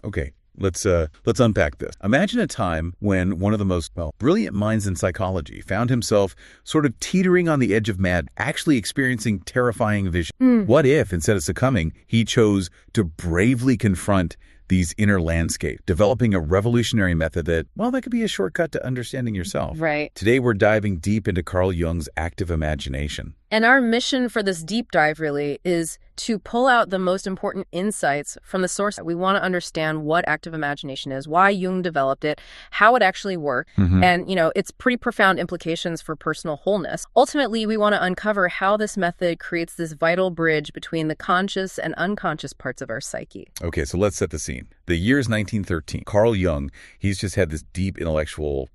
Okay. Let's unpack this. Imagine a time when one of the most, brilliant minds in psychology found himself sort of teetering on the edge of mad, actually experiencing terrifying vision. What if, instead of succumbing, he chose to bravely confront these inner landscapes, developing a revolutionary method that could be a shortcut to understanding yourself. Right. Today, we're diving deep into Carl Jung's active imagination. And our mission for this deep dive really is to pull out the most important insights from the source. We want to understand what active imagination is, why Jung developed it, how it actually worked, and, its pretty profound implications for personal wholeness. Ultimately, we want to uncover how this method creates this vital bridge between the conscious and unconscious parts of our psyche. Okay, so let's set the scene. The year is 1913. Carl Jung, he's just had this deep intellectual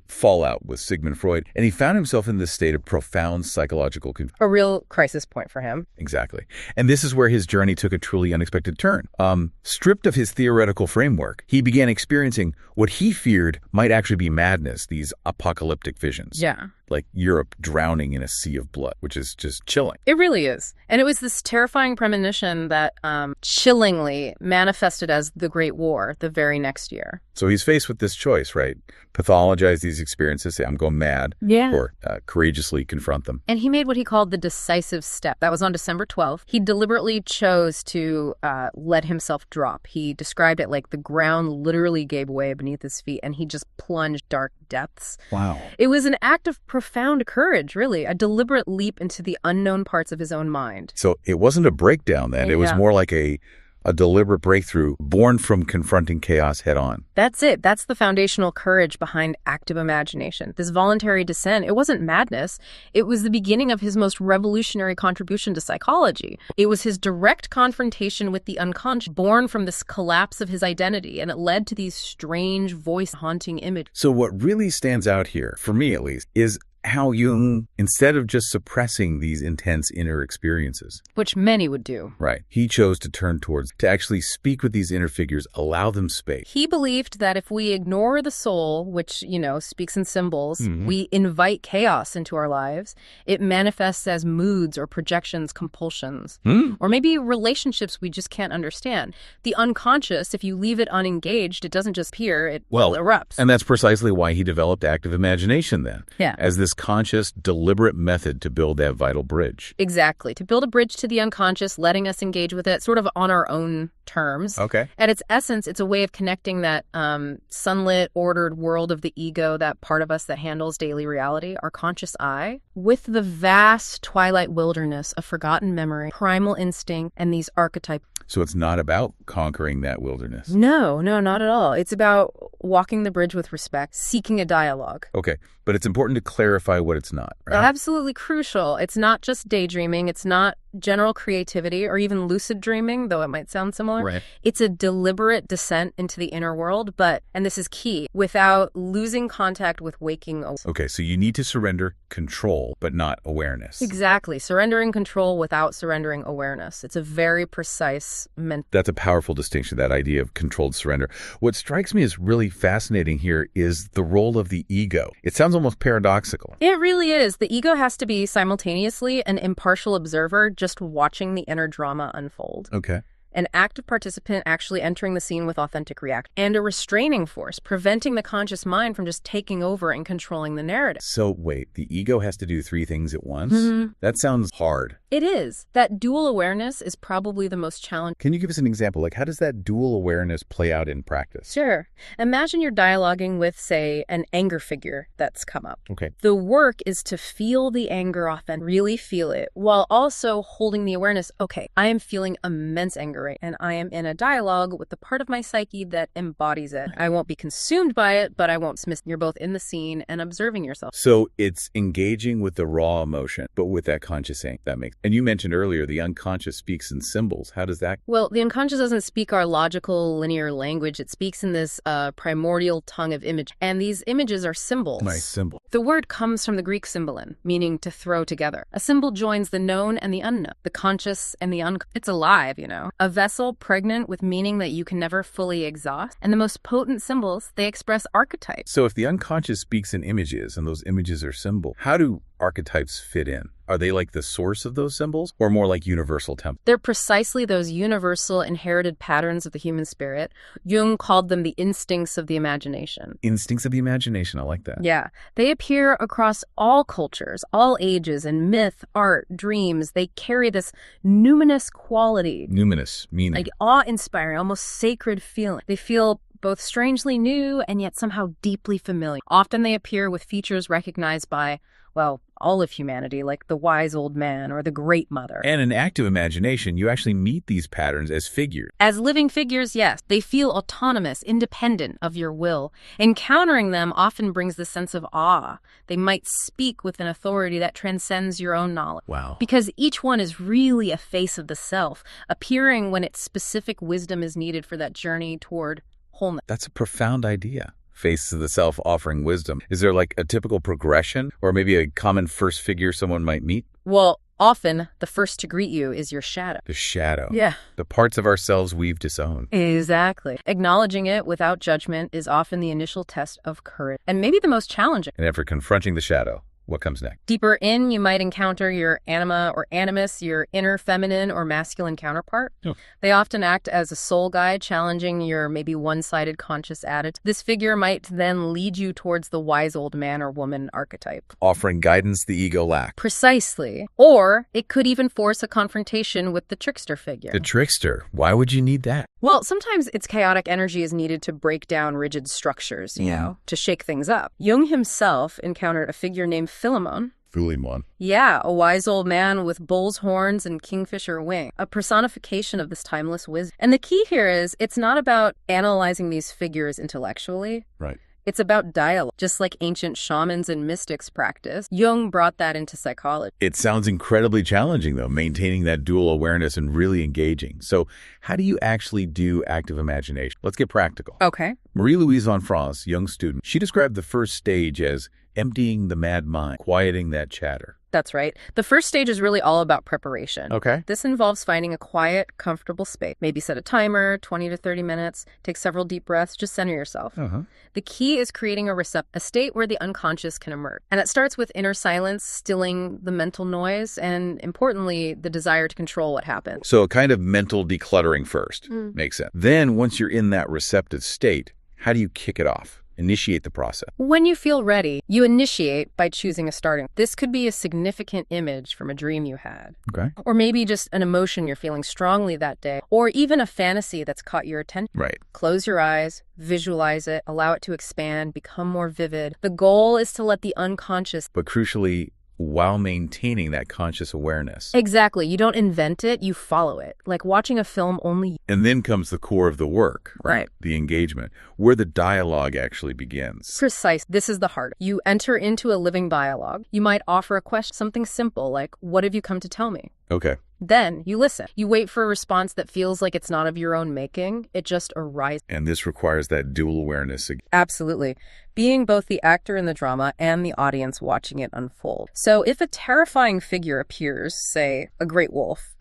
fallout with Sigmund Freud, and he found himself in this state of profound psychological confusion. A real crisis point for him. Exactly. And this is where his journey took a truly unexpected turn. Stripped of his theoretical framework, he began experiencing what he feared might actually be madness, these apocalyptic visions. Yeah. Like Europe drowning in a sea of blood, which is just chilling. It really is. And it was this terrifying premonition that chillingly manifested as the Great War the very next year. So he's faced with this choice, right? Pathologize these experiences, say, I'm going mad, or courageously confront them. And he made what he called the decisive step. That was on December 12th. He deliberately chose to let himself drop. He described it like the ground literally gave way beneath his feet, and he just plunged dark depths. Wow. It was an act of profound courage, really, a deliberate leap into the unknown parts of his own mind. So it wasn't a breakdown then. It was more like a deliberate breakthrough born from confronting chaos head on. That's it. That's the foundational courage behind active imagination. This voluntary descent, it wasn't madness. It was the beginning of his most revolutionary contribution to psychology. It was his direct confrontation with the unconscious, born from this collapse of his identity, and it led to these strange, voice-haunting images. So what really stands out here, for me at least, is how Jung, instead of just suppressing these intense inner experiences, which many would do, right, he chose to turn towards, to actually speak with these inner figures, allow them space. He believed that if we ignore the soul, which, speaks in symbols, we invite chaos into our lives. It manifests as moods or projections, compulsions, or maybe relationships we just can't understand. The unconscious, if you leave it unengaged, it doesn't just appear, it erupts. And that's precisely why he developed active imagination then. Yeah. As this conscious, deliberate method to build that vital bridge. Exactly. To build a bridge to the unconscious, letting us engage with it sort of on our own terms. Okay. At its essence, it's a way of connecting that sunlit, ordered world of the ego, that part of us that handles daily reality, our conscious I, with the vast twilight wilderness of forgotten memory, primal instinct, and these archetypes. So it's not about conquering that wilderness. No, not at all. It's about walking the bridge with respect, seeking a dialogue. Okay. But it's important to clarify what it's not, right? Absolutely crucial. It's not just daydreaming. It's not general creativity or even lucid dreaming, though it might sound similar. Right. It's a deliberate descent into the inner world, but, and this is key, without losing contact with waking. Okay, so you need to surrender control, but not awareness. Exactly. Surrendering control without surrendering awareness. It's a very precise mental. That's a powerful distinction, that idea of controlled surrender. What strikes me as really fascinating here is the role of the ego. It sounds almost paradoxical. It really is. The ego has to be simultaneously an impartial observer, just watching the inner drama unfold. Okay. An active participant actually entering the scene with authentic reaction, and a restraining force, preventing the conscious mind from just taking over and controlling the narrative. So wait, the ego has to do three things at once? That sounds hard. It is. That dual awareness is probably the most challenging. Can you give us an example? Like, how does that dual awareness play out in practice? Sure. Imagine you're dialoguing with, say, an anger figure that's come up. Okay. The work is to feel the anger often, really feel it, while also holding the awareness, okay, I am feeling immense anger, and I am in a dialogue with the part of my psyche that embodies it. I won't be consumed by it, but I won't dismiss. You're both in the scene and observing yourself. So it's engaging with the raw emotion, but with that conscious aim. That makes. And you mentioned earlier the unconscious speaks in symbols. How does that? Well, the unconscious doesn't speak our logical, linear language. It speaks in this primordial tongue of image. And these images are symbols. Nice symbol. The word comes from the Greek symbolon, meaning to throw together. A symbol joins the known and the unknown, the conscious and the unconscious. It's alive, A vessel pregnant with meaning that you can never fully exhaust. And the most potent symbols, they express archetypes. So if the unconscious speaks in images and those images are symbols, how do archetypes fit in? Are they like the source of those symbols or more like universal templates? They're precisely those universal inherited patterns of the human spirit. Jung called them the instincts of the imagination. Instincts of the imagination. I like that. Yeah. They appear across all cultures, all ages, in myth, art, dreams. They carry this numinous quality. Numinous, meaning? Like awe-inspiring, almost sacred feeling. They feel both strangely new and yet somehow deeply familiar. Often they appear with features recognized by, well, all of humanity, like the wise old man or the great mother. And in active imagination, you actually meet these patterns as figures. As living figures, yes. They feel autonomous, independent of your will. Encountering them often brings the sense of awe. They might speak with an authority that transcends your own knowledge. Wow. Because each one is really a face of the self, appearing when its specific wisdom is needed for that journey toward wholeness. That's a profound idea. Faces of the self offering wisdom. Is there like a typical progression or maybe a common first figure someone might meet? Well, often the first to greet you is your shadow. The shadow. Yeah. The parts of ourselves we've disowned. Exactly. Acknowledging it without judgment is often the initial test of courage, and maybe the most challenging. And after confronting the shadow, what comes next? Deeper in, you might encounter your anima or animus, your inner feminine or masculine counterpart. Oh. They often act as a soul guide, challenging your maybe one-sided conscious attitude. This figure might then lead you towards the wise old man or woman archetype. Offering guidance the ego lacks. Precisely. Or it could even force a confrontation with the trickster figure. The trickster. Why would you need that? Well, sometimes its chaotic energy is needed to break down rigid structures, you know, to shake things up. Jung himself encountered a figure named Philemon. Yeah, a wise old man with bull's horns and kingfisher wing, a personification of this timeless wisdom. And the key here is it's not about analyzing these figures intellectually. Right. It's about dialogue, just like ancient shamans and mystics practice. Jung brought that into psychology. It sounds incredibly challenging, though, maintaining that dual awareness and really engaging. So how do you actually do active imagination? Let's get practical. Okay. Marie-Louise von Franz, young student, she described the first stage as emptying the mad mind, quieting that chatter. That's right. The first stage is really all about preparation. Okay. This involves finding a quiet, comfortable space. Maybe set a timer, 20 to 30 minutes. Take several deep breaths. Just center yourself. The key is creating a state where the unconscious can emerge. And it starts with inner silence, stilling the mental noise, and importantly, the desire to control what happens. So a kind of mental decluttering first. Makes sense. Then once you're in that receptive state, how do you kick it off? Initiate the process. When you feel ready, you initiate by choosing a starting. This could be a significant image from a dream you had. Okay. Or maybe just an emotion you're feeling strongly that day. Or even a fantasy that's caught your attention. Right. Close your eyes, visualize it, allow it to expand, become more vivid. The goal is to let the unconscious... But crucially, while maintaining that conscious awareness. Exactly. You don't invent it, you follow it. Like watching a film only. And then comes the core of the work, Right. The engagement, where the dialogue actually begins. Precise. This is the heart. You enter into a living dialogue. You might offer a question, something simple like, what have you come to tell me? Okay. Then you listen. You wait for a response that feels like it's not of your own making. It just arises. And this requires that dual awareness. Absolutely. Being both the actor in the drama and the audience watching it unfold. So if a terrifying figure appears, say a great wolf,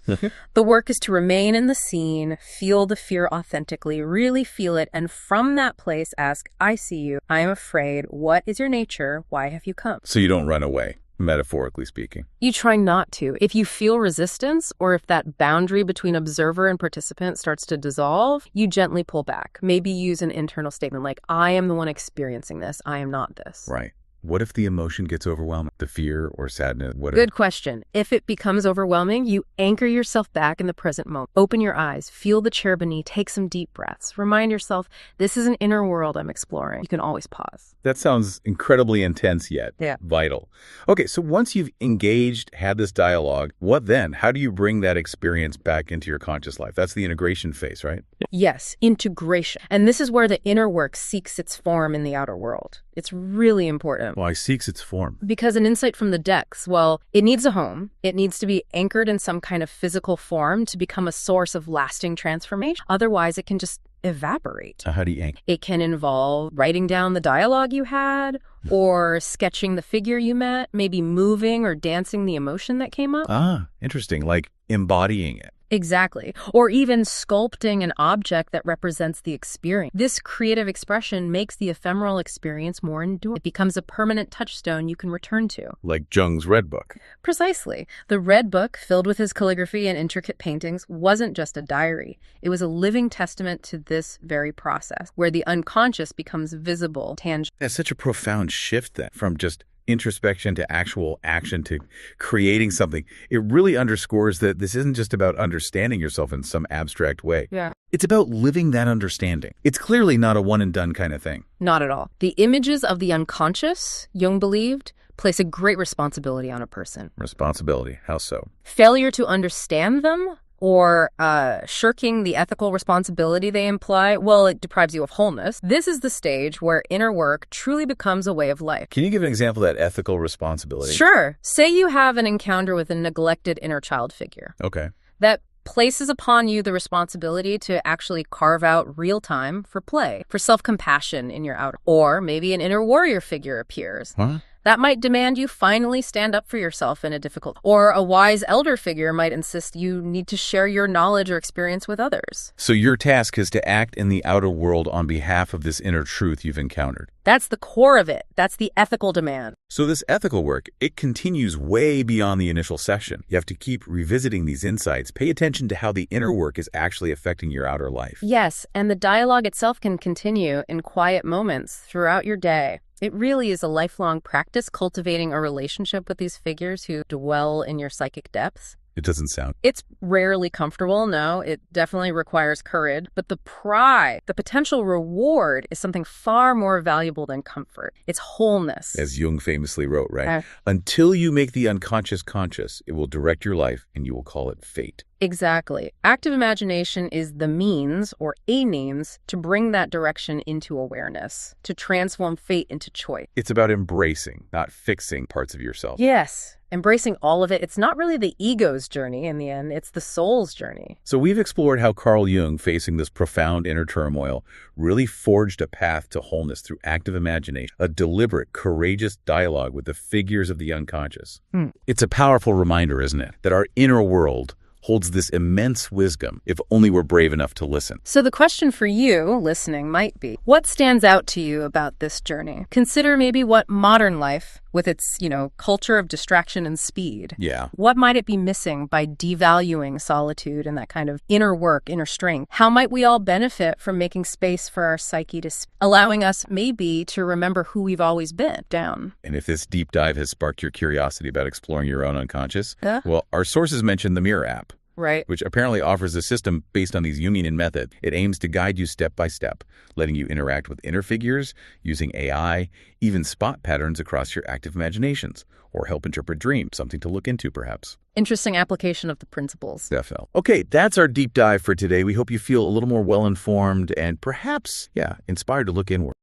the work is to remain in the scene, feel the fear authentically, really feel it, and from that place ask, I see you, I am afraid, what is your nature, why have you come? So you don't run away, metaphorically speaking. You try not to. If you feel resistance, or if that boundary between observer and participant starts to dissolve, you gently pull back. Maybe use an internal statement like, I am the one experiencing this, I am not this. Right. What if the emotion gets overwhelming? The fear or sadness? Good question. If it becomes overwhelming, you anchor yourself back in the present moment. Open your eyes, feel the chair beneath, take some deep breaths. Remind yourself, this is an inner world I'm exploring. You can always pause. That sounds incredibly intense yet Yeah. vital. Okay, so once you've engaged, had this dialogue, what then? How do you bring that experience back into your conscious life? That's the integration phase, right? Yes, integration. And this is where the inner work seeks its form in the outer world. It's really important. Why seeks its form? Because an insight from the depths, well, it needs a home. It needs to be anchored in some kind of physical form to become a source of lasting transformation. Otherwise, it can just evaporate. How do you anchor? It can involve writing down the dialogue you had, or sketching the figure you met, maybe moving or dancing the emotion that came up. Interesting. Like embodying it. Exactly. Or even sculpting an object that represents the experience. This creative expression makes the ephemeral experience more enduring. It becomes a permanent touchstone you can return to. Like Jung's Red Book. Precisely. The Red Book, filled with his calligraphy and intricate paintings, wasn't just a diary. It was a living testament to this very process, where the unconscious becomes visible, tangible. That's such a profound shift then, from just introspection to actual action to creating something. It really underscores that this isn't just about understanding yourself in some abstract way. Yeah. It's about living that understanding. It's clearly not a one and done kind of thing. Not at all. The images of the unconscious, Jung believed, place a great responsibility on a person. Responsibility. How so? Failure to understand them or shirking the ethical responsibility they imply, well, it deprives you of wholeness. This is the stage where inner work truly becomes a way of life. Can you give an example of that ethical responsibility? Sure. Say you have an encounter with a neglected inner child figure. Okay. That places upon you the responsibility to actually carve out real time for play, for self-compassion in your outer. Or maybe an inner warrior figure appears. Huh? That might demand you finally stand up for yourself in a difficult. Or a wise elder figure might insist you need to share your knowledge or experience with others. So your task is to act in the outer world on behalf of this inner truth you've encountered. That's the core of it. That's the ethical demand. So this ethical work, it continues way beyond the initial session. You have to keep revisiting these insights. Pay attention to how the inner work is actually affecting your outer life. Yes, and the dialogue itself can continue in quiet moments throughout your day. It really is a lifelong practice cultivating a relationship with these figures who dwell in your psychic depths. It doesn't sound. It's rarely comfortable, no. It definitely requires courage. But the pride, the potential reward is something far more valuable than comfort. It's wholeness. As Jung famously wrote, right? Until you make the unconscious conscious, it will direct your life and you will call it fate. Exactly. Active imagination is the means, or a means, to bring that direction into awareness, to transform fate into choice. It's about embracing, not fixing parts of yourself. Yes. Embracing all of it. It's not really the ego's journey in the end, it's the soul's journey. So we've explored how Carl Jung, facing this profound inner turmoil, really forged a path to wholeness through active imagination, a deliberate, courageous dialogue with the figures of the unconscious. It's a powerful reminder, isn't it, that our inner world holds this immense wisdom if only we're brave enough to listen. So the question for you, listening, might be, what stands out to you about this journey? Consider maybe what modern life, with its, culture of distraction and speed, what might it be missing by devaluing solitude and that kind of inner work, inner strength? How might we all benefit from making space for our psyche to allowing us maybe to remember who we've always been down? And if this deep dive has sparked your curiosity about exploring your own unconscious, well, our sources mentioned the Mirror app. Right. Which apparently offers a system based on these Jungian methods. It aims to guide you step by step, letting you interact with inner figures, using AI, even spot patterns across your active imaginations, or help interpret dreams, something to look into perhaps. Interesting application of the principles. Definitely. Okay, that's our deep dive for today. We hope you feel a little more well-informed and perhaps, inspired to look inward.